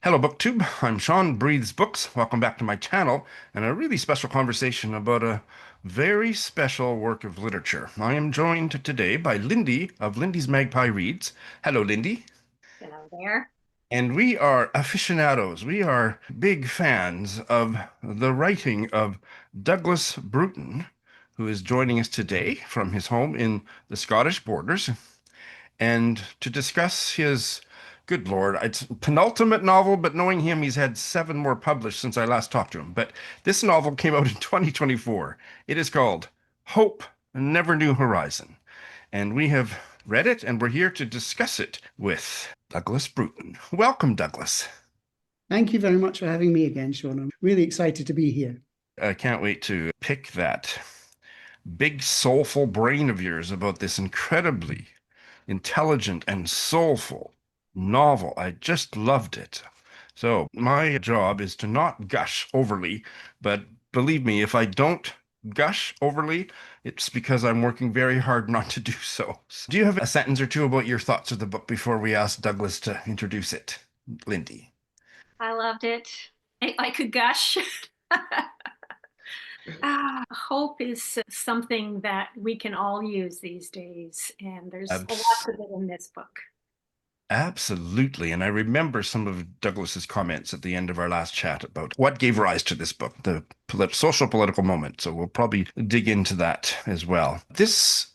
Hello, BookTube. I'm Sean, Breathes Books. Welcome back to my channel and a really special conversation about a very special work of literature. I am joined today by Lindy of Lindy's Magpie Reads. Hello, Lindy. Hello there. And we are aficionados. We are big fans of the writing of Douglas Bruton, who is joining us today from his home in the Scottish borders and to discuss his, good Lord, it's penultimate novel, but knowing him, he's had seven more published since I last talked to him. But this novel came out in 2024. It is called Hope Never New Horizon. And we have read it, and we're here to discuss it with Douglas Bruton. Welcome, Douglas. Thank you very much for having me again, Sean. I'm really excited to be here. I can't wait to pick that big soulful brain of yours about this incredibly intelligent and soulful novel. I just loved it. So my job is to not gush overly, but believe me, if I don't gush overly, it's because I'm working very hard not to do so. Do you have a sentence or two about your thoughts of the book before we ask Douglas to introduce it? Lindy. I loved it. I could gush. Hope is something that we can all use these days, and there's a lot Abs- of it in this book. Absolutely. And I remember some of Douglas's comments at the end of our last chat about what gave rise to this book, the social political moment. So we'll probably dig into that as well. This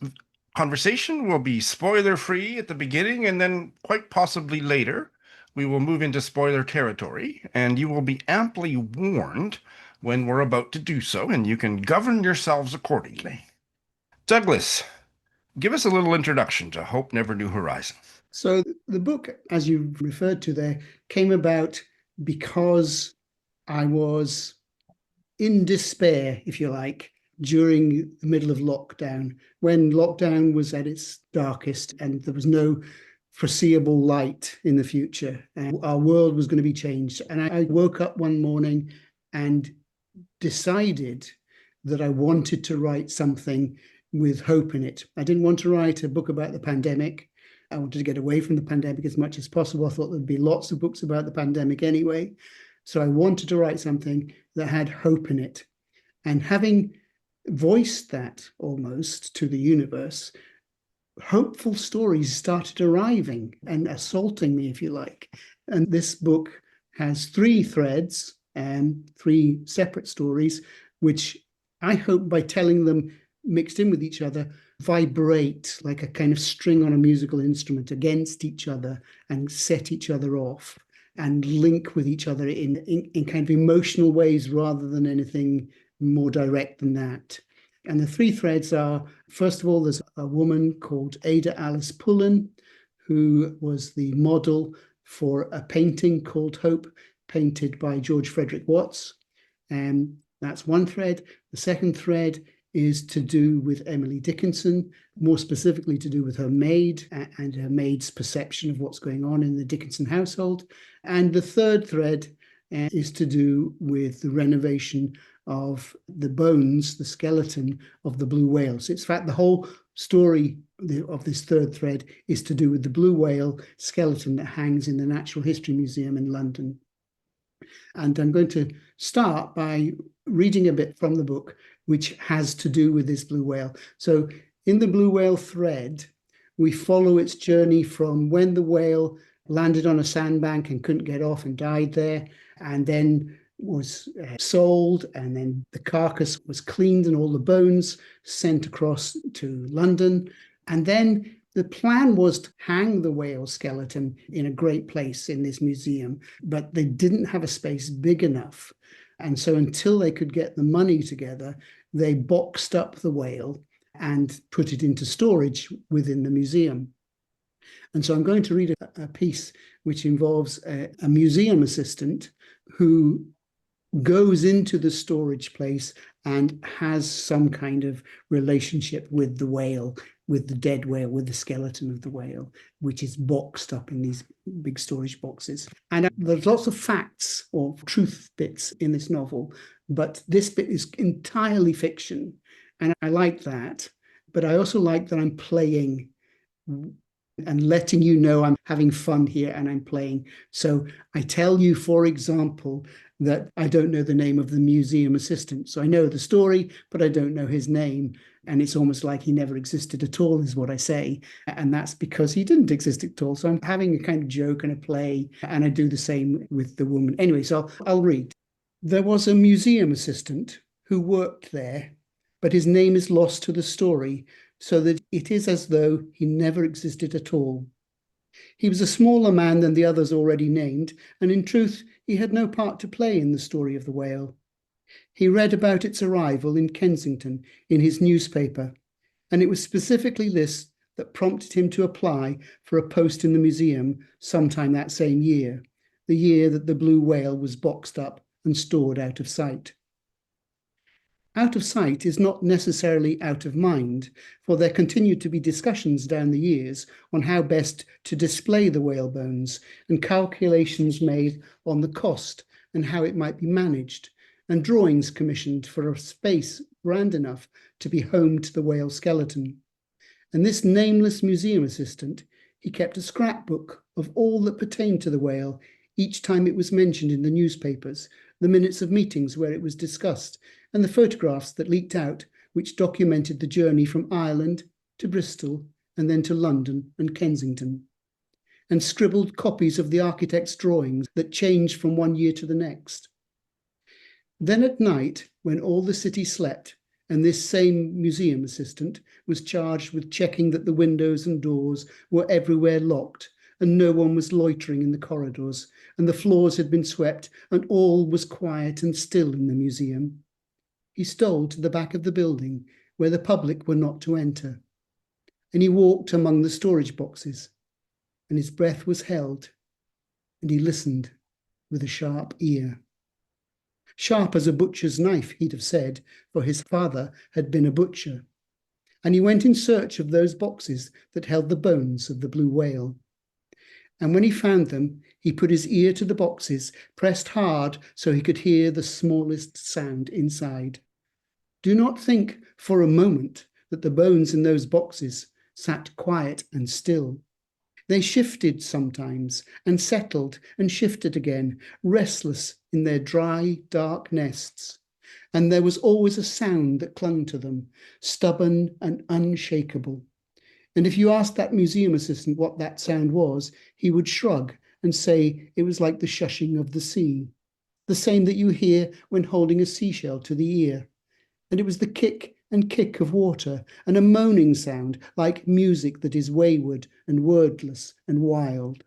conversation will be spoiler free at the beginning, and then quite possibly later we will move into spoiler territory, and you will be amply warned when we're about to do so, and you can govern yourselves accordingly. Douglas, give us a little introduction to Hope Never Knew Horizon. So the book, as you referred to there, came about because I was in despair, if you like, during the middle of lockdown, when lockdown was at its darkest and there was no foreseeable light in the future. And our world was going to be changed. And I woke up one morning and decided that I wanted to write something with hope in it. I didn't want to write a book about the pandemic. I wanted to get away from the pandemic as much as possible. I thought there'd be lots of books about the pandemic anyway. So I wanted to write something that had hope in it. And having voiced that almost to the universe, hopeful stories started arriving and assaulting me, if you like. And this book has three threads and three separate stories, which I hope by telling them mixed in with each other, vibrate like a kind of string on a musical instrument against each other and set each other off and link with each other in kind of emotional ways rather than anything more direct than that. And the three threads are, first of all, there's a woman called Ada Alice Pullen, who was the model for a painting called Hope, painted by George Frederick Watts. And that's one thread. The second thread is to do with Emily Dickinson, more specifically to do with her maid and her maid's perception of what's going on in the Dickinson household. And the third thread is to do with the renovation of the bones, the skeleton of the blue whale. So it's in fact the whole story of this third thread is to do with the blue whale skeleton that hangs in the Natural History Museum in London. And I'm going to start by reading a bit from the book, which has to do with this blue whale. So in the blue whale thread, we follow its journey from when the whale landed on a sandbank and couldn't get off and died there, and then was sold, and then the carcass was cleaned and all the bones sent across to London. And then the plan was to hang the whale skeleton in a great place in this museum, but they didn't have a space big enough. And so until they could get the money together, they boxed up the whale and put it into storage within the museum. And so I'm going to read a piece which involves a museum assistant who goes into the storage place and has some kind of relationship with the whale, with the dead whale, with the skeleton of the whale, which is boxed up in these big storage boxes. And there's lots of facts or truth bits in this novel, but this bit is entirely fiction. And I like that. But I also like that I'm playing and letting you know I'm having fun here and I'm playing. So I tell you, for example, that I don't know the name of the museum assistant. So I know the story, but I don't know his name. And it's almost like he never existed at all, is what I say. And that's because he didn't exist at all. So I'm having a kind of joke and a play, and I do the same with the woman. Anyway, so I'll read. There was a museum assistant who worked there, but his name is lost to the story, so that it is as though he never existed at all. He was a smaller man than the others already named, and in truth, he had no part to play in the story of the whale. He read about its arrival in Kensington in his newspaper, and it was specifically this that prompted him to apply for a post in the museum sometime that same year, the year that the blue whale was boxed up and stored out of sight. Out of sight is not necessarily out of mind, for there continued to be discussions down the years on how best to display the whale bones, and calculations made on the cost and how it might be managed, and drawings commissioned for a space grand enough to be home to the whale skeleton. And this nameless museum assistant, he kept a scrapbook of all that pertained to the whale each time it was mentioned in the newspapers, the minutes of meetings where it was discussed, and the photographs that leaked out, which documented the journey from Ireland to Bristol and then to London and Kensington, and scribbled copies of the architect's drawings that changed from one year to the next. Then at night, when all the city slept, and this same museum assistant was charged with checking that the windows and doors were everywhere locked, and no one was loitering in the corridors, and the floors had been swept, and all was quiet and still in the museum, he stole to the back of the building where the public were not to enter, and he walked among the storage boxes, and his breath was held, and he listened with a sharp ear. Sharp as a butcher's knife, he'd have said, for his father had been a butcher. And he went in search of those boxes that held the bones of the blue whale. And when he found them, he put his ear to the boxes, pressed hard so he could hear the smallest sound inside. Do not think for a moment that the bones in those boxes sat quiet and still. They shifted sometimes and settled and shifted again, restless in their dry, dark nests. And there was always a sound that clung to them, stubborn and unshakable. And if you asked that museum assistant what that sound was, he would shrug and say it was like the shushing of the sea, the same that you hear when holding a seashell to the ear. And it was the kick and kick of water, and a moaning sound like music that is wayward and wordless and wild.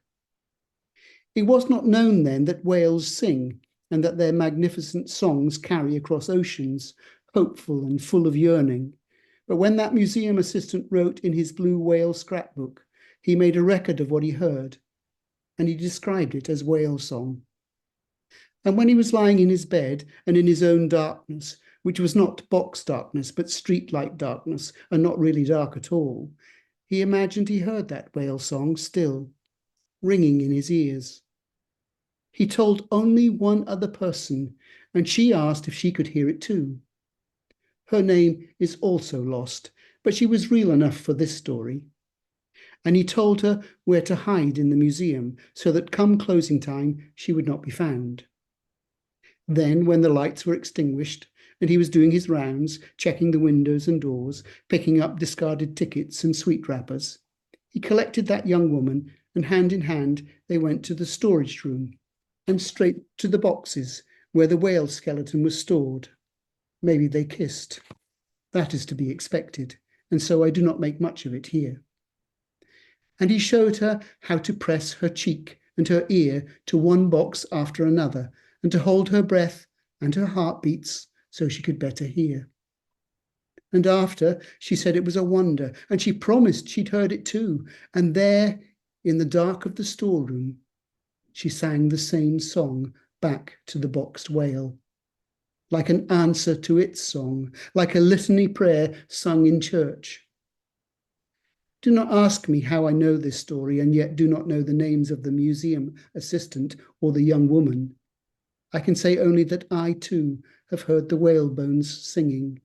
It was not known then that whales sing, and that their magnificent songs carry across oceans, hopeful and full of yearning. But when that museum assistant wrote in his blue whale scrapbook, he made a record of what he heard, and he described it as whale song. And when he was lying in his bed and in his own darkness, which was not box darkness, but street-light darkness, and not really dark at all, he imagined he heard that whale song still, ringing in his ears. He told only one other person, and she asked if she could hear it too. Her name is also lost, but she was real enough for this story. And he told her where to hide in the museum, so that come closing time, she would not be found. Then, when the lights were extinguished, and he was doing his rounds, checking the windows and doors, picking up discarded tickets and sweet wrappers, he collected that young woman, and hand in hand, they went to the storage room, and straight to the boxes where the whale skeleton was stored. Maybe they kissed. That is to be expected, and so I do not make much of it here. And he showed her how to press her cheek and her ear to one box after another, and to hold her breath and her heartbeats so she could better hear. And after, she said it was a wonder, and she promised she'd heard it too. And there, in the dark of the storeroom, she sang the same song back to the boxed whale, like an answer to its song, like a litany prayer sung in church. Do not ask me how I know this story and yet do not know the names of the museum assistant or the young woman. I can say only that I too have heard the whale bones singing,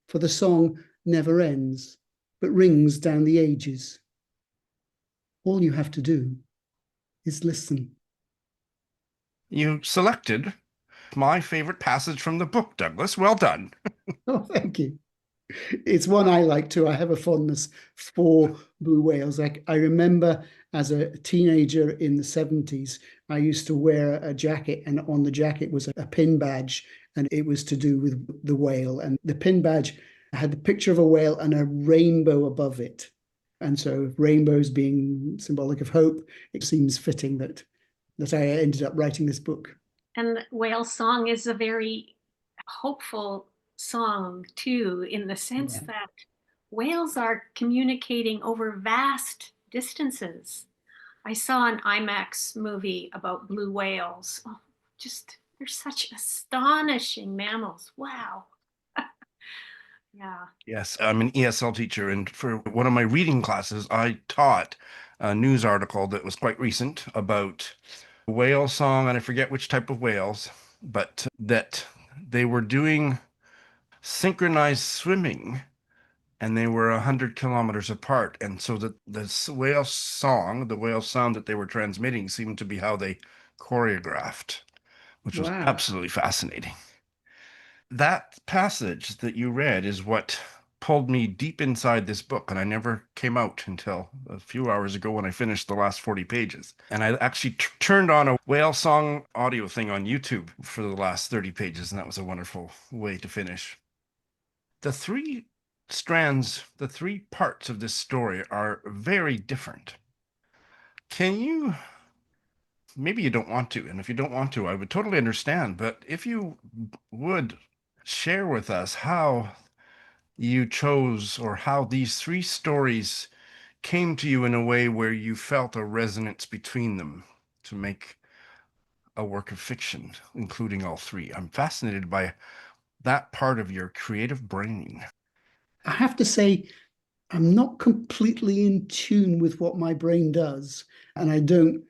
for the song never ends, but rings down the ages. all you have to do is listen. You selected my favorite passage from the book, Douglas. Well done. Oh, thank you. It's one I like too. I have a fondness for blue whales. I remember as a teenager in the 70s, I used to wear a jacket, and on the jacket was a pin badge, and it was to do with the whale. And the pin badge had the picture of a whale and a rainbow above it. And so, rainbows being symbolic of hope, it seems fitting that I ended up writing this book. And whale song is a very hopeful song too, in the sense that whales are communicating over vast distances. I saw an IMAX movie about blue whales. Oh, just, they're such astonishing mammals. Wow. Yeah. Yes, I'm an ESL teacher, and for one of my reading classes, I taught a news article that was quite recent about whale song, and I forget which type of whales, but that they were doing synchronized swimming and they were 100 kilometers apart. And so the whale song, the whale sound that they were transmitting seemed to be how they choreographed, which was Wow. absolutely fascinating. That passage that you read is what pulled me deep inside this book, and I never came out until a few hours ago when I finished the last 40 pages. And I actually turned on a whale song audio thing on YouTube for the last 30 pages, and that was a wonderful way to finish. The three strands, the three parts of this story are very different. Can you, maybe you don't want to, and if you don't want to, I would totally understand, but if you would share with us how you chose or how these three stories came to you in a way where you felt a resonance between them to make a work of fiction, including all three. I'm fascinated by that part of your creative brain. I have to say, I'm not completely in tune with what my brain does, and I don't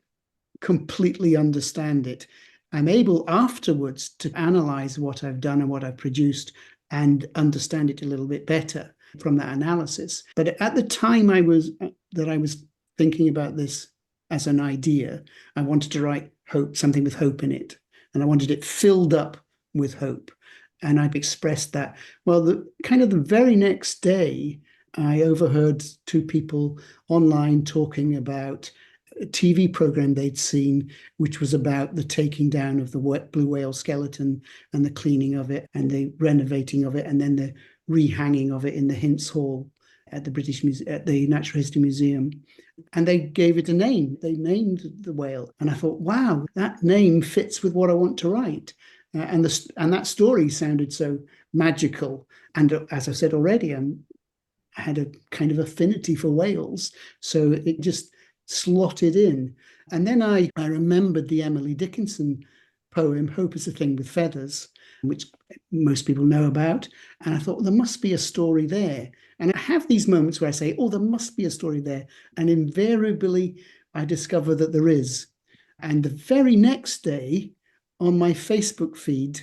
completely understand it. I'm able afterwards to analyze what I've done and what I've produced and understand it a little bit better from that analysis. But at the time I was thinking about this as an idea, I wanted to write hope, something with hope in it, and I wanted it filled up with hope. And I've expressed that. Well, the very next day, I overheard two people online talking about a TV program they'd seen, which was about the taking down of the blue whale skeleton and the cleaning of it and the renovating of it, and then the rehanging of it in the Hints Hall at the Natural History Museum. And they gave it a name. They named the whale, and I thought, wow, that name fits with what I want to write. And that story sounded so magical. And as I said already, I had a kind of affinity for whales, so it just slotted in. And then I remembered the Emily Dickinson poem, Hope is a Thing with Feathers, which most people know about. And I thought, well, there must be a story there. And I have these moments where I say, oh, there must be a story there. And invariably, I discover that there is. And the very next day, on my Facebook feed,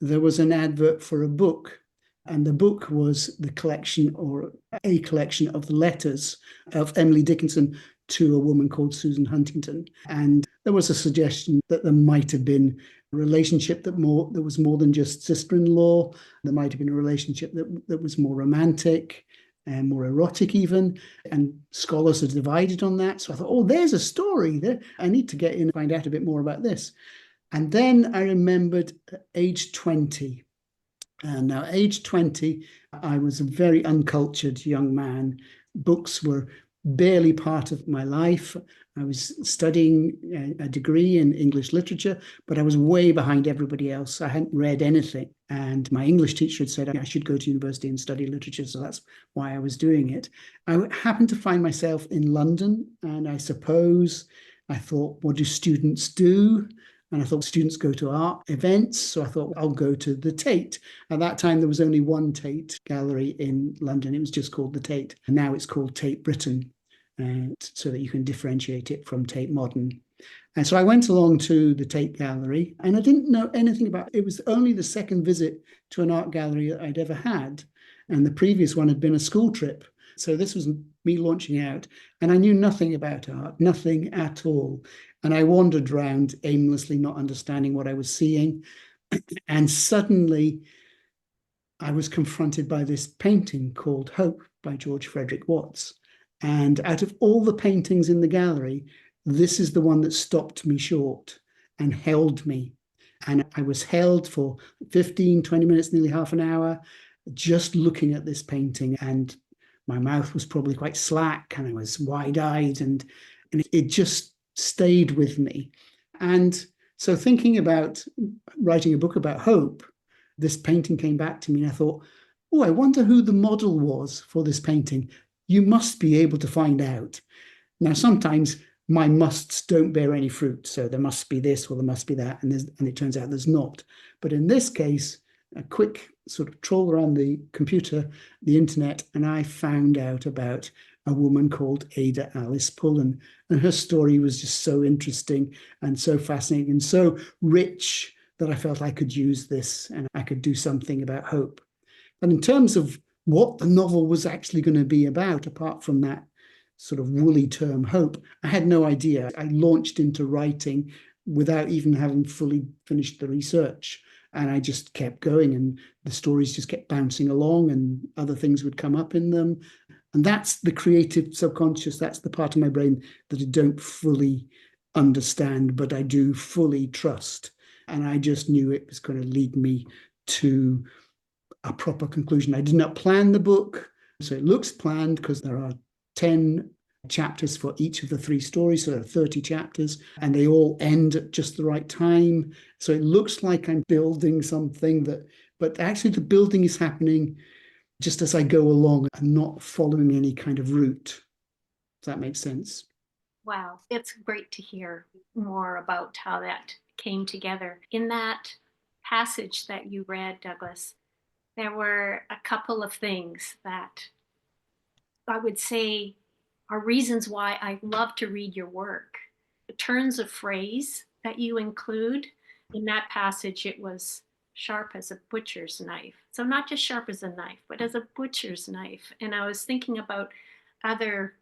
there was an advert for a book. And the book was the collection, or a collection, of the letters of Emily Dickinson to a woman called Susan Huntington. And there was a suggestion that there might have been a relationship that was more than just sister-in-law. There might have been a relationship that was more romantic and more erotic even. And scholars are divided on that. So I thought, oh, there's a story there. I need to get in and find out a bit more about this. And then I remembered age 20. And now, age 20, I was a very uncultured young man. Books were barely part of my life. I was studying a degree in English literature, but I was way behind everybody else. I hadn't read anything. And my English teacher had said I should go to university and study literature. So that's why I was doing it. I happened to find myself in London. And I thought, what do students do? And I thought students go to art events. So I thought, I'll go to the Tate. At that time, there was only one Tate gallery in London. It was just called the Tate. And now it's called Tate Britain, so that you can differentiate it from Tate Modern. And so I went along to the Tate Gallery, and I didn't know anything about it. It was only the second visit to an art gallery that I'd ever had. And the previous one had been a school trip. So this was me launching out. And I knew nothing about art, nothing at all. And I wandered around aimlessly, not understanding what I was seeing. And suddenly I was confronted by this painting called Hope by George Frederick Watts. And out of all the paintings in the gallery, this is the one that stopped me short and held me. And I was held for 15, 20 minutes, nearly half an hour, just looking at this painting. And my mouth was probably quite slack and I was wide-eyed, and it just stayed with me. And so thinking about writing a book about hope, this painting came back to me and I thought, oh, I wonder who the model was for this painting. You must be able to find out. Now, sometimes my musts don't bear any fruit, so there must be this or there must be that, and it turns out there's not. But in this case, a quick sort of troll around the computer, the internet, and I found out about a woman called Ada Alice Pullen, and her story was just so interesting and so fascinating and so rich that I felt I could use this and I could do something about hope. And in terms of what the novel was actually going to be about, apart from that sort of woolly term hope, I had no idea. I launched into writing without even having fully finished the research. And I just kept going, and the stories just kept bouncing along and other things would come up in them. And that's the creative subconscious. That's the part of my brain that I don't fully understand, but I do fully trust. And I just knew it was going to lead me to a proper conclusion. I did not plan the book, so it looks planned because there are 10 chapters for each of the 3 stories, so there are 30 chapters, and they all end at just the right time. So it looks like I'm building something but actually the building is happening just as I go along and not following any kind of route. Does that make sense? Wow, it's great to hear more about how that came together. In that passage that you read, Douglas, there were a couple of things that I would say are reasons why I love to read your work. The turns of phrase that you include in that passage, it was sharp as a butcher's knife. So not just sharp as a knife, but as a butcher's knife. And I was thinking about other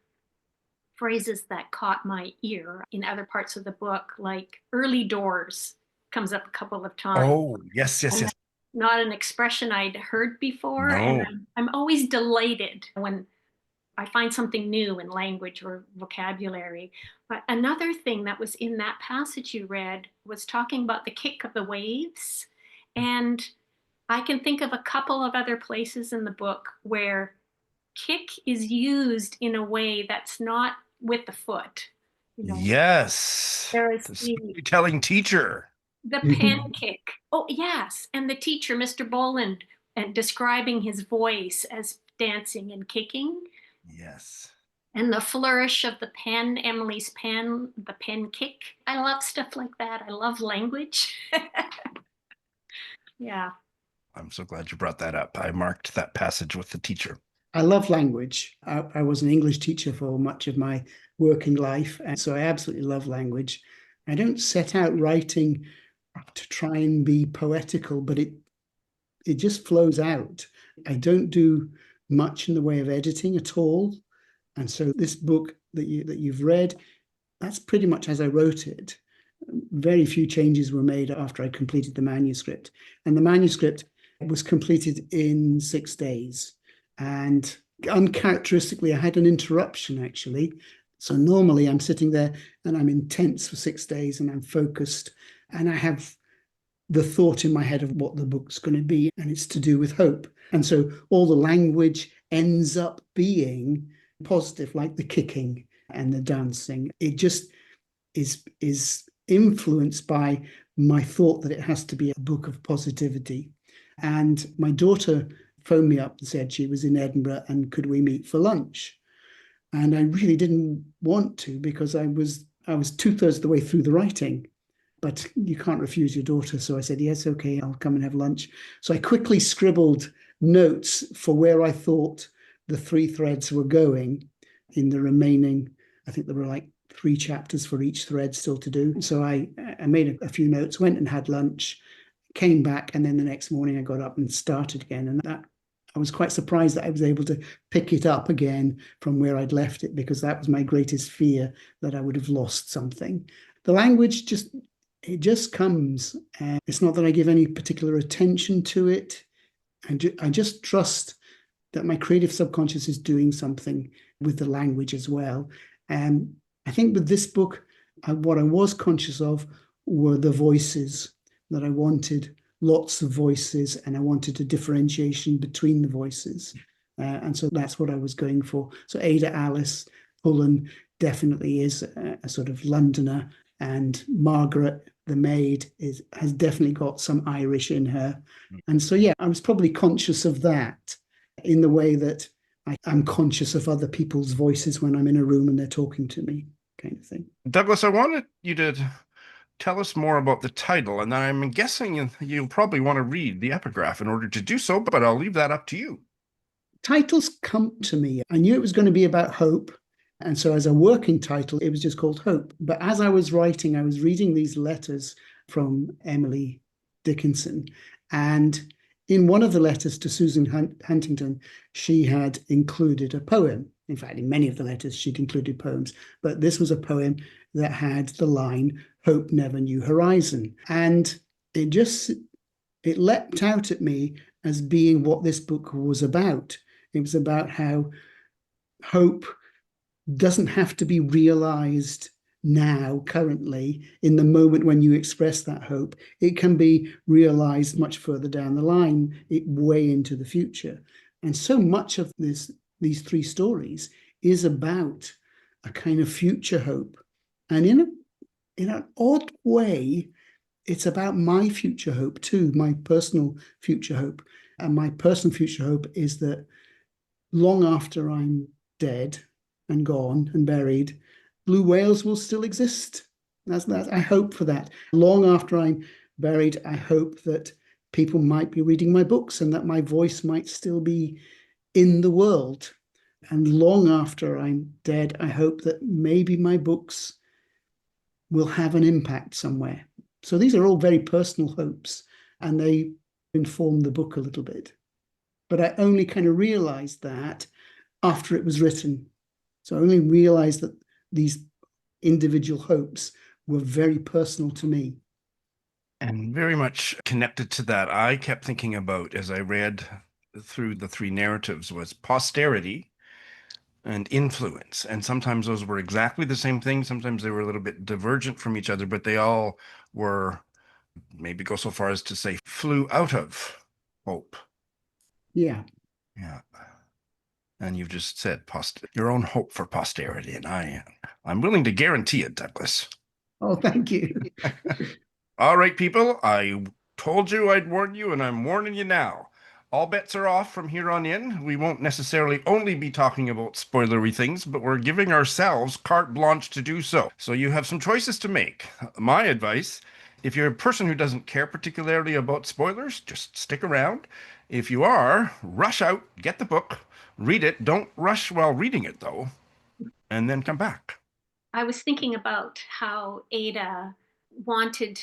phrases that caught my ear in other parts of the book, like early doors comes up a couple of times. Oh, yes, yes, yes. Not an expression I'd heard before. No. And I'm always delighted when I find something new in language or vocabulary. But another thing that was in that passage you read was talking about the kick of the waves. And I can think of a couple of other places in the book where kick is used in a way that's not with the foot. Yes. There is The storytelling teacher. the pen kick. Oh, yes. And the teacher, Mr. Boland, and describing his voice as dancing and kicking. Yes. And the flourish of the pen, Emily's pen, the pen kick. I love stuff like that. I love language. Yeah. I'm so glad you brought that up. I marked that passage with the teacher. I love language. I was an English teacher for much of my working life, and so I absolutely love language. I don't set out writing to try and be poetical, but it just flows out. I don't do much in the way of editing at all. And so this book that you've read, that's pretty much as I wrote it. Very few changes were made after I completed the manuscript. And the manuscript was completed in 6 days. And uncharacteristically, I had an interruption actually. So normally I'm sitting there and I'm intense for 6 days and I'm focused and I have the thought in my head of what the book's going to be, and it's to do with hope. And so all the language ends up being positive, like the kicking and the dancing. It just is influenced by my thought that it has to be a book of positivity. And my daughter phoned me up and said she was in Edinburgh and could we meet for lunch? And I really didn't want to because I was 2/3 of the way through the writing. But you can't refuse your daughter. So I said, yes, okay, I'll come and have lunch. So I quickly scribbled notes for where I thought the 3 threads were going in the remaining, I think there were like 3 chapters for each thread still to do. So I made a few notes, went and had lunch, came back, and then the next morning I got up and started again. And that I was quite surprised that I was able to pick it up again from where I'd left it, because that was my greatest fear, that I would have lost something. The language just comes. And it's not that I give any particular attention to it. I just trust that my creative subconscious is doing something with the language as well. And I think with this book, what I was conscious of were the voices, that I wanted lots of voices, and I wanted a differentiation between the voices. And so that's what I was going for. So Ada Alice Pullen definitely is a sort of Londoner, and Margaret, the maid, has definitely got some Irish in her. And so, yeah, I was probably conscious of that in the way that I'm conscious of other people's voices when I'm in a room and they're talking to me, kind of thing. Douglas, I wanted you to tell us more about the title, and I'm guessing you'll probably want to read the epigraph in order to do so, but I'll leave that up to you. Titles come to me. I knew it was going to be about hope. And so as a working title, it was just called Hope. But as I was writing, I was reading these letters from Emily Dickinson. And in one of the letters to Susan Huntington, she had included a poem. In fact, in many of the letters, she'd included poems. But this was a poem that had the line, "Hope never knew horizon." And it leapt out at me as being what this book was about. It was about how hope doesn't have to be realized now, currently, in the moment when you express that hope. It can be realized much further down the line, way into the future. And so much of these three stories is about a kind of future hope. And in an odd way, it's about my future hope too, my personal future hope. And my personal future hope is that long after I'm dead and gone and buried, blue whales will still exist. I hope for that. Long after I'm buried, I hope that people might be reading my books and that my voice might still be in the world. And long after I'm dead, I hope that maybe my books will have an impact somewhere. So these are all very personal hopes, and they inform the book a little bit. But I only kind of realized that after it was written. So I only realized that these individual hopes were very personal to me. And very much connected to that, I kept thinking about, as I read through the three narratives, was posterity and influence. And sometimes those were exactly the same thing. Sometimes they were a little bit divergent from each other, but they all were, maybe go so far as to say, flew out of hope. Yeah. Yeah. And you've just said your own hope for posterity, and I'm willing to guarantee it, Douglas. Oh, thank you. All right, people, I told you I'd warn you, and I'm warning you now. All bets are off from here on in. We won't necessarily only be talking about spoilery things, but we're giving ourselves carte blanche to do so. So you have some choices to make. My advice, if you're a person who doesn't care particularly about spoilers, just stick around. If you are, rush out, get the book, read it. Don't rush while reading it, though, and then come back. I was thinking about how Ada wanted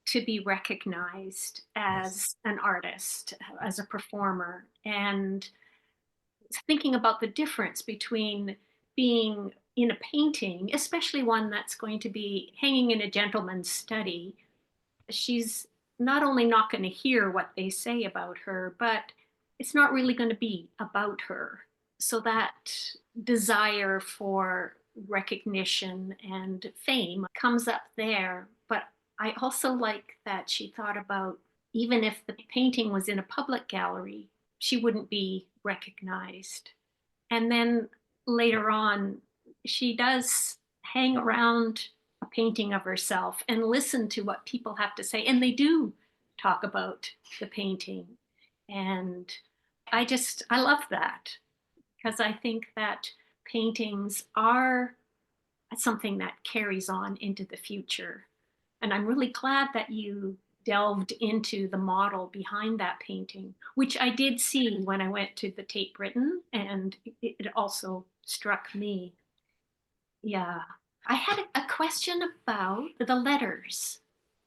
to be recognized as an artist, as a performer, and thinking about the difference between being in a painting, especially one that's going to be hanging in a gentleman's study. She's not only not going to hear what they say about her, but it's not really going to be about her. So that desire for recognition and fame comes up there. But I also like that she thought about, even if the painting was in a public gallery, she wouldn't be recognized. And then later on, she does hang around a painting of herself and listen to what people have to say. And they do talk about the painting. And I love that, because I think that paintings are something that carries on into the future. And I'm really glad that you delved into the model behind that painting, which I did see when I went to the Tate Britain, and it also struck me. Yeah. I had a question about the letters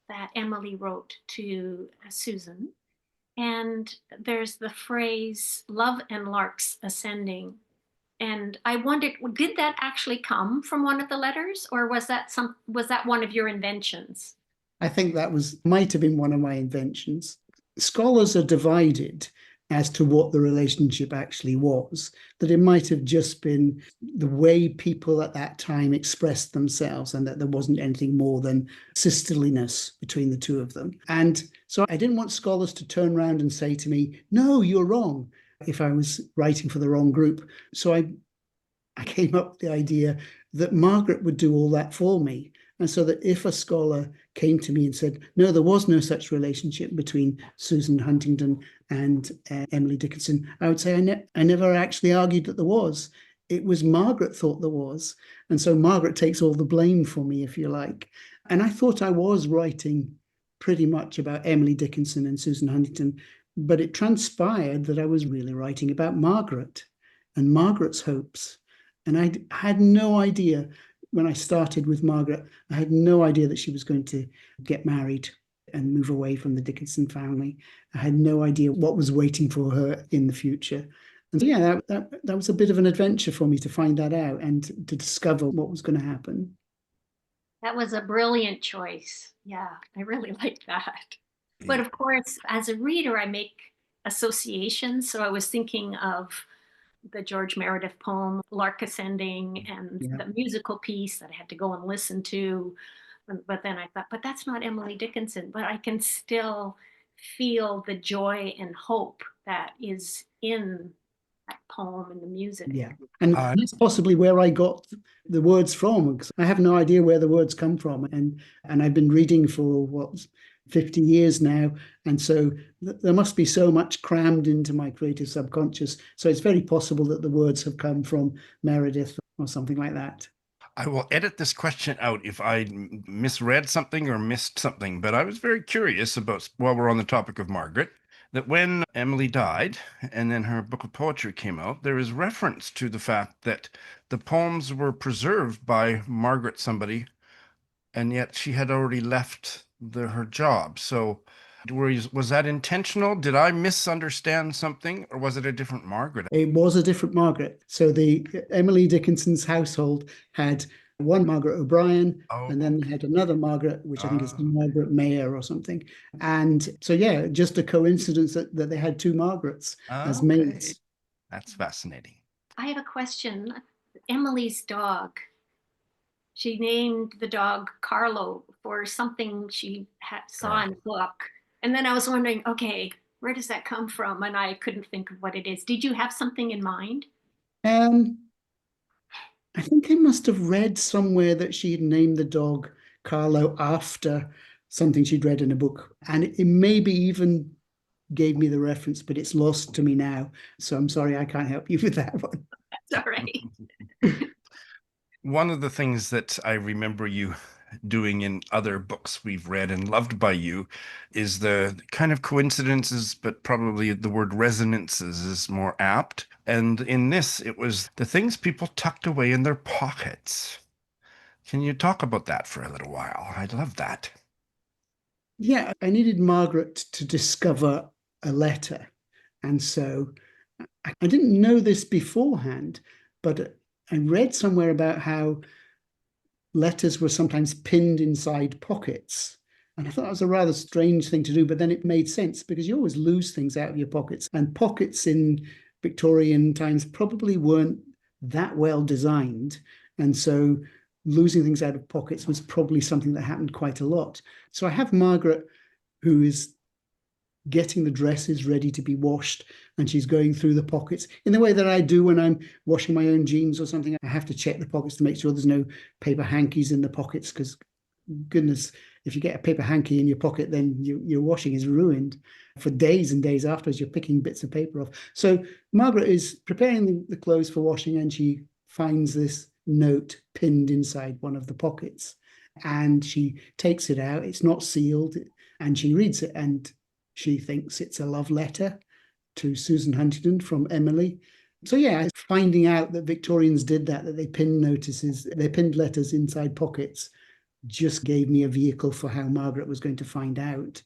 that Emily wrote to Susan. And there's the phrase "love and larks ascending." And I wondered, did that actually come from one of the letters, or was that one of your inventions? I think that might have been one of my inventions. Scholars are divided as to what the relationship actually was, that it might have just been the way people at that time expressed themselves and that there wasn't anything more than sisterliness between the two of them. And so I didn't want scholars to turn around and say to me, no, you're wrong, if I was writing for the wrong group. So I came up with the idea that Margaret would do all that for me. And so that if a scholar came to me and said, no, there was no such relationship between Susan Huntington and Emily Dickinson, I would say I never actually argued that there was. It was Margaret thought there was. And so Margaret takes all the blame for me, if you like. And I thought I was writing pretty much about Emily Dickinson and Susan Huntington, but it transpired that I was really writing about Margaret and Margaret's hopes. And I had no idea when I started with Margaret, I had no idea that she was going to get married and move away from the Dickinson family. I had no idea what was waiting for her in the future. And so, yeah, that was a bit of an adventure for me to find that out and to discover what was going to happen. That was a brilliant choice. Yeah, I really like that. But of course, as a reader, I make associations. So I was thinking of the George Meredith poem, Lark Ascending, and the musical piece that I had to go and listen to. But then I thought, but that's not Emily Dickinson. But I can still feel the joy and hope that is in that poem and the music. Yeah. And that's possibly where I got the words from, because I have no idea where the words come from. And I've been reading for 50 years now. And so there must be so much crammed into my creative subconscious. So it's very possible that the words have come from Meredith or something like that. I will edit this question out if I misread something or missed something, but I was very curious about, while we're on the topic of Margaret, that when Emily died and then her book of poetry came out, there is reference to the fact that the poems were preserved by Margaret somebody, and yet she had already left her job. So was that intentional? Did I misunderstand something, or was it a different Margaret? It was a different Margaret. So the Emily Dickinson's household had one Margaret O'Brien, and then they had another Margaret, which I think is Margaret Mayer or something. And so, yeah, just a coincidence that they had two Margarets as maids. That's fascinating. I have a question. Emily's dog. She named the dog Carlo for something she saw in the book. And then I was wondering, okay, where does that come from? And I couldn't think of what it is. Did you have something in mind? I think I must have read somewhere that she had named the dog Carlo after something she'd read in a book. And it maybe even gave me the reference, but it's lost to me now. So I'm sorry, I can't help you with that one. That's all right. One of the things that I remember you doing in other books we've read and loved by you is the kind of coincidences, but probably the word resonances is more apt. And in this, it was the things people tucked away in their pockets. Can you talk about that for a little while? I'd love that. Yeah, I needed Margaret to discover a letter. And so I didn't know this beforehand, but I read somewhere about how letters were sometimes pinned inside pockets. And I thought that was a rather strange thing to do, but then it made sense because you always lose things out of your pockets. And pockets in Victorian times probably weren't that well designed. And so losing things out of pockets was probably something that happened quite a lot. So I have Margaret, who is getting the dresses ready to be washed, and she's going through the pockets in the way that I do when I'm washing my own jeans or something. I have to check the pockets to make sure there's no paper hankies in the pockets, because goodness, if you get a paper hanky in your pocket, then your washing is ruined for days and days after as you're picking bits of paper off. So Margaret is preparing the clothes for washing, and she finds this note pinned inside one of the pockets, and she takes it out. It's not sealed, and she reads it, and she thinks it's a love letter to Susan Huntington from Emily. So yeah, finding out that Victorians did that they pinned they pinned letters inside pockets, just gave me a vehicle for how Margaret was going to find out.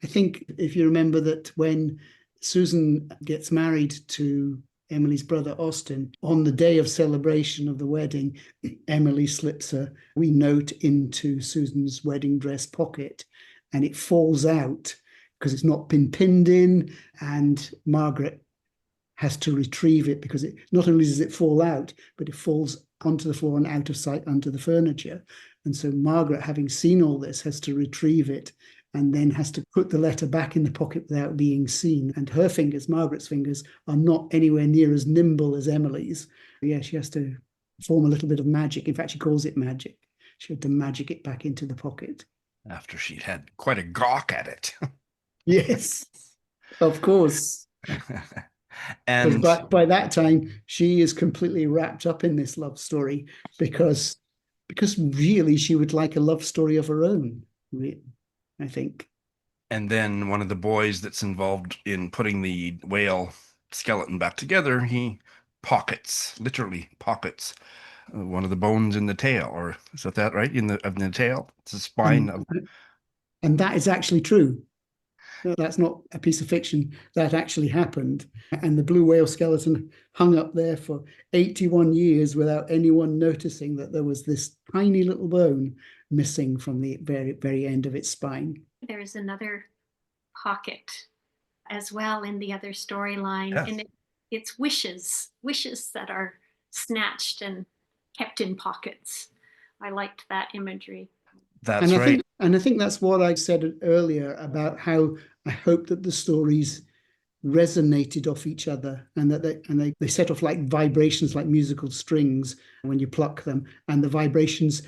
I think if you remember that when Susan gets married to Emily's brother Austin, on the day of celebration of the wedding, Emily slips a wee note into Susan's wedding dress pocket, and it falls out because it's not been pinned in, and Margaret has to retrieve it because it not only does it fall out, but it falls onto the floor and out of sight under the furniture. And so Margaret, having seen all this, has to retrieve it and then has to put the letter back in the pocket without being seen. And her fingers, Margaret's fingers, are not anywhere near as nimble as Emily's. Yeah, she has to perform a little bit of magic. In fact, she calls it magic. She had to magic it back into the pocket. After she'd had quite a gawk at it. Yes, of course. And But by that time, she is completely wrapped up in this love story because really she would like a love story of her own, I think. and then one of the boys that's involved in putting the whale skeleton back together, he literally pockets one of the bones in the tail, or is that right? In the tail, it's the spine of. And that is actually true. That's not a piece of fiction. That actually happened. And the blue whale skeleton hung up there for 81 years without anyone noticing that there was this tiny little bone missing from the very, very end of its spine. There's another pocket as well in the other storyline, Yes. and it's wishes that are snatched and kept in pockets. I liked that imagery. That's right. I think that's what I said earlier about how I hope that the stories resonated off each other, and that they set off like vibrations, like musical strings when you pluck them, and the vibrations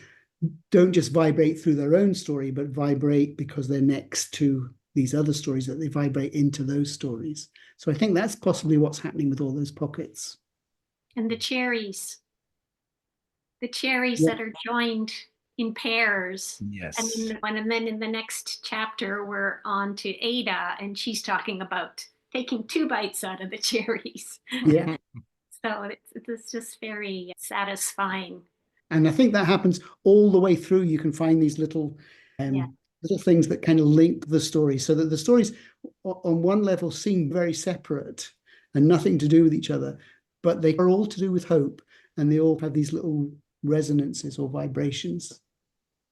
don't just vibrate through their own story, but vibrate because they're next to these other stories, that they vibrate into those stories. So I think that's possibly what's happening with all those pockets. And the cherries Yeah. that are joined in pairs. Yes. And then in the next chapter, we're on to Ada, and she's talking about taking 2 bites out of the cherries. Yeah. So it's just very satisfying. And I think that happens all the way through. You can find these little little things that kind of link the story, so that the stories on one level seem very separate and nothing to do with each other, but they are all to do with hope, and they all have these little resonances or vibrations.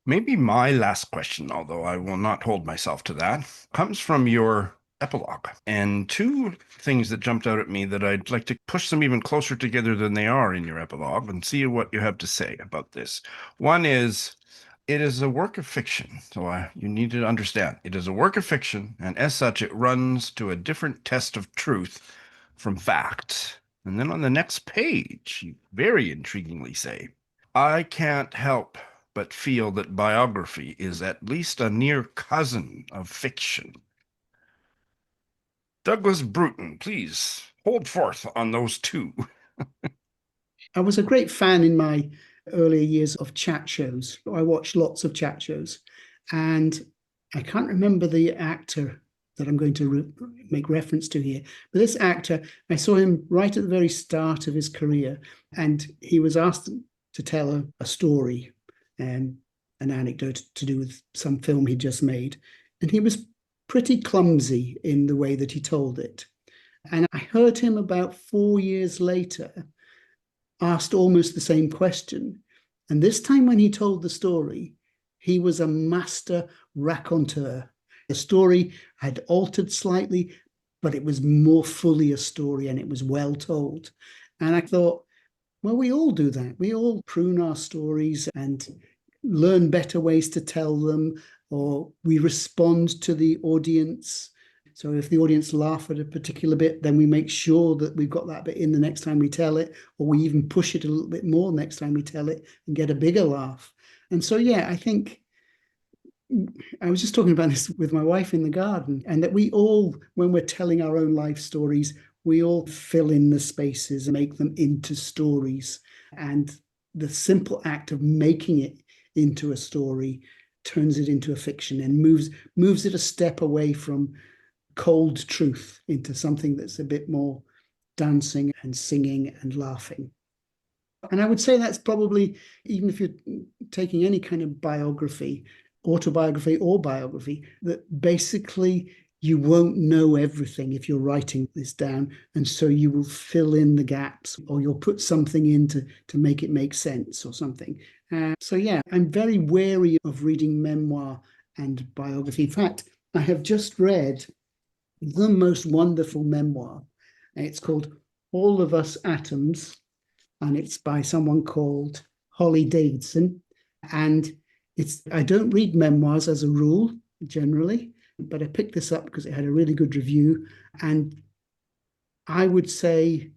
Maybe my last question, although I will not hold myself to that, comes from your epilogue. And 2 things that jumped out at me that I'd like to push them even closer together than they are in your epilogue and see what you have to say about this. One is, it is a work of fiction. So you need to understand, it is a work of fiction, and as such, it runs to a different test of truth from fact. And then on the next page, you very intriguingly say, I can't help but feel that biography is at least a near cousin of fiction. Douglas Bruton, please hold forth on those 2. I was a great fan in my earlier years of chat shows. I watched lots of chat shows, and I can't remember the actor that I'm going to make reference to here, but this actor, I saw him right at the very start of his career, and he was asked to tell a story, an anecdote to do with some film he just made, and he was pretty clumsy in the way that he told it. And I heard him about 4 years later asked almost the same question, and this time when he told the story, he was a master raconteur. The story had altered slightly, but it was more fully a story, and it was well told. And I thought, well, we all do that. We all prune our stories and learn better ways to tell them, or we respond to the audience. So if the audience laugh at a particular bit, then we make sure that we've got that bit in the next time we tell it, or we even push it a little bit more next time we tell it and get a bigger laugh. And so, yeah, I think I was just talking about this with my wife in the garden, and that we all, when we're telling our own life stories, we all fill in the spaces and make them into stories. And the simple act of making it into a story turns it into a fiction and moves it a step away from cold truth into something that's a bit more dancing and singing and laughing. And I would say that's probably, even if you're taking any kind of biography, autobiography or biography, that basically you won't know everything if you're writing this down. And so you will fill in the gaps, or you'll put something in to make it make sense or something. So yeah, I'm very wary of reading memoir and biography. In fact, I have just read the most wonderful memoir. It's called All of Us Atoms, and it's by someone called Holly Davidson. And I don't read memoirs as a rule, generally, but I picked this up because it had a really good review. And I would say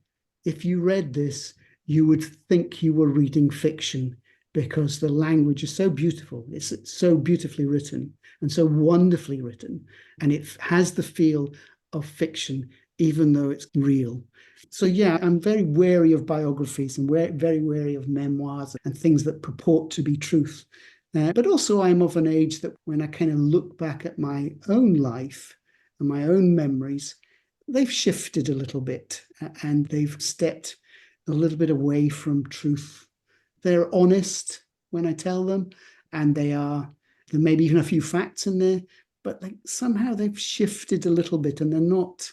if you read this, you would think you were reading fiction, because the language is so beautiful. It's so beautifully written and so wonderfully written. And it has the feel of fiction, even though it's real. So yeah, I'm very wary of biographies and very wary of memoirs and things that purport to be truth. But also I'm of an age that when I kind of look back at my own life and my own memories, they've shifted a little bit and they've stepped a little bit away from truth. They're honest when I tell them, and there may be even a few facts in there, but somehow they've shifted a little bit and they're not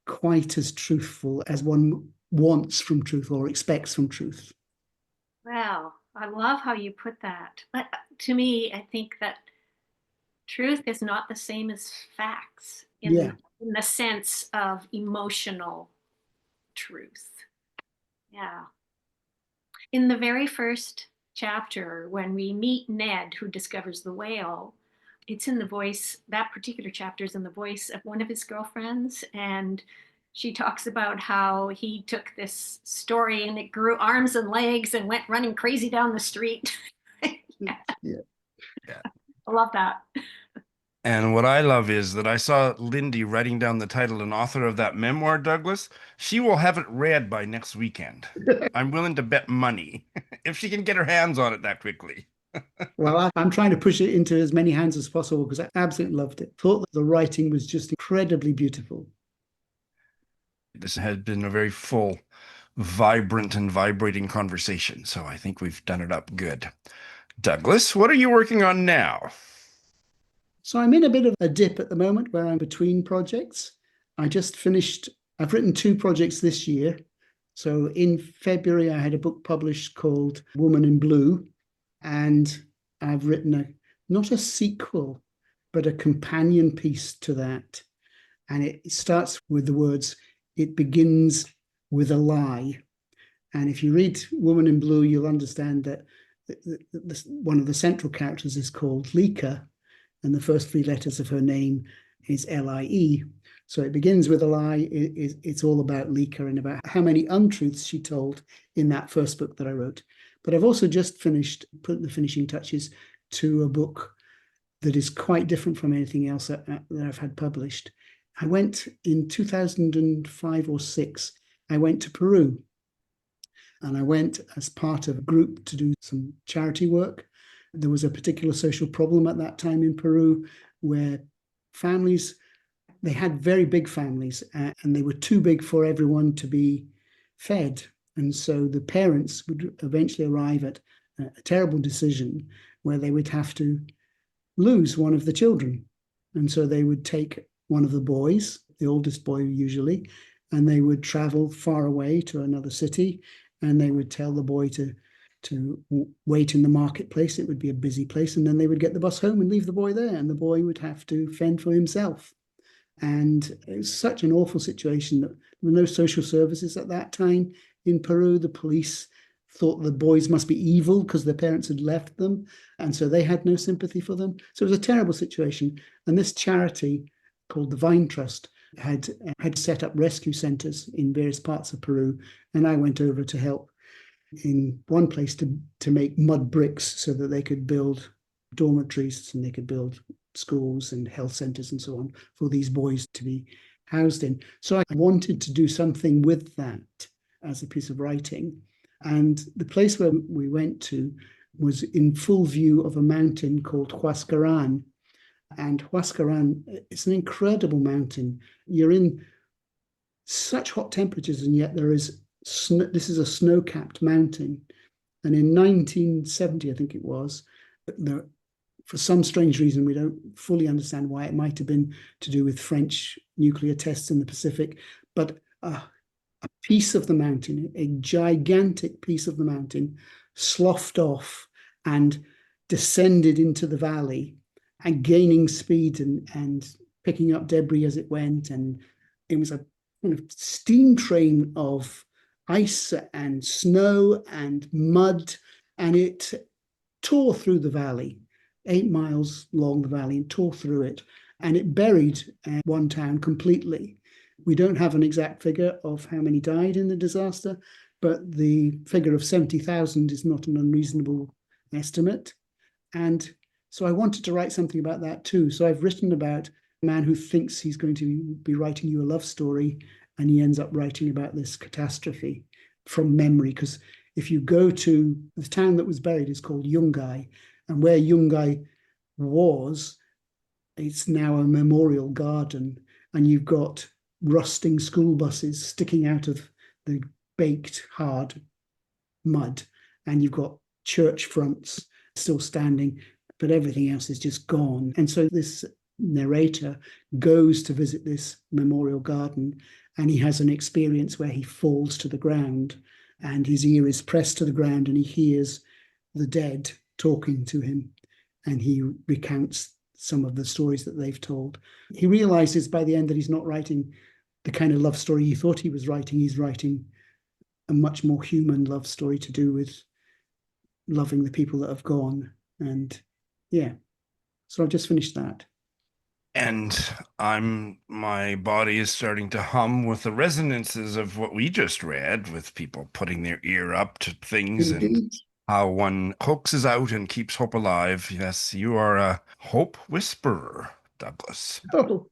quite as truthful as one wants from truth or expects from truth. Wow, I love how you put that. But to me, I think that truth is not the same as facts in the sense of emotional truth. Yeah. In the very first chapter, when we meet Ned, who discovers the whale, it's in the voice, that particular chapter is in the voice of one of his girlfriends. And she talks about how he took this story and it grew arms and legs and went running crazy down the street. Yeah. I love that. And what I love is that I saw Lindy writing down the title and author of that memoir, Douglas. She will have it read by next weekend. I'm willing to bet money if she can get her hands on it that quickly. Well, I'm trying to push it into as many hands as possible because I absolutely loved it. Thought that the writing was just incredibly beautiful. This has been a very full, vibrant and vibrating conversation, so I think we've done it up good. Douglas, what are you working on now? So I'm in a bit of a dip at the moment where I'm between projects. I've written 2 projects this year. So in February, I had a book published called Woman in Blue, and I've written not a sequel, but a companion piece to that. And it starts with the words, "It begins with a lie." And if you read Woman in Blue, you'll understand that one of the central characters is called Lika, and the first 3 letters of her name is Lie. So it begins with a lie. It's all about Lika and about how many untruths she told in that first book that I wrote. But I've also just put the finishing touches to a book that is quite different from anything else that I've had published. I went in 2005 or 6, I went to Peru. And I went as part of a group to do some charity work. There was a particular social problem at that time in Peru where families, they had very big families and they were too big for everyone to be fed. And so the parents would eventually arrive at a terrible decision where they would have to lose one of the children. And so they would take one of the boys, the oldest boy usually, and they would travel far away to another city, and they would tell the boy to wait in the marketplace. It would be a busy place, and then they would get the bus home and leave the boy there, and the boy would have to fend for himself. And it was such an awful situation that there were no social services at that time in Peru. The police thought the boys must be evil because their parents had left them, and so they had no sympathy for them. So it was a terrible situation. And this charity called the Vine Trust had set up rescue centers in various parts of Peru, and I went over to help in one place to make mud bricks so that they could build dormitories and they could build schools and health centers and so on for these boys to be housed in. So I wanted to do something with that as a piece of writing. And the place where we went to was in full view of a mountain called Huascaran. And Huascaran, it's an incredible mountain. You're in such hot temperatures, and yet this is a snow-capped mountain. And in 1970, I think it was, the for some strange reason, we don't fully understand why. It might have been to do with French nuclear tests in the Pacific, but a piece of the mountain, a gigantic piece of the mountain, sloughed off and descended into the valley and gaining speed and picking up debris as it went. And it was a kind of steam train of ice and snow and mud, and it tore through the valley, 8 miles along the valley, and tore through it. And it buried one town completely. We don't have an exact figure of how many died in the disaster, but the figure of 70,000 is not an unreasonable estimate. And so I wanted to write something about that too. So I've written about a man who thinks he's going to be writing you a love story, and he ends up writing about this catastrophe from memory. Because if you go to the town that was buried is called Yungay, and where Yungay was, it's now a memorial garden, and you've got rusting school buses sticking out of the baked hard mud, and you've got church fronts still standing, but everything else is just gone. And so this narrator goes to visit this memorial garden, and he has an experience where he falls to the ground, and his ear is pressed to the ground, and he hears the dead talking to him, and he recounts some of the stories that they've told. He realizes by the end that he's not writing the kind of love story he thought he was writing. He's writing a much more human love story to do with loving the people that have gone. And yeah, so I've just finished that. And my body is starting to hum with the resonances of what we just read, with people putting their ear up to things and Indeed. how one coaxes out and keeps hope alive. Yes, you are a hope whisperer, Douglas. Oh,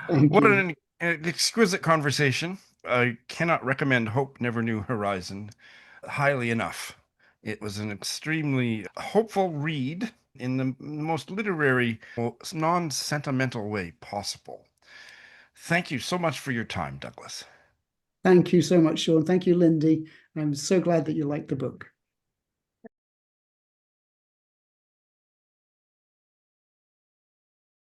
thank What you. an exquisite conversation. I cannot recommend Hope Never Knew Horizon highly enough. It was an extremely hopeful read in the most literary, non-sentimental way possible. Thank you so much for your time, Douglas. Thank you so much, Sean. Thank you, Lindy. I'm so glad that you liked the book.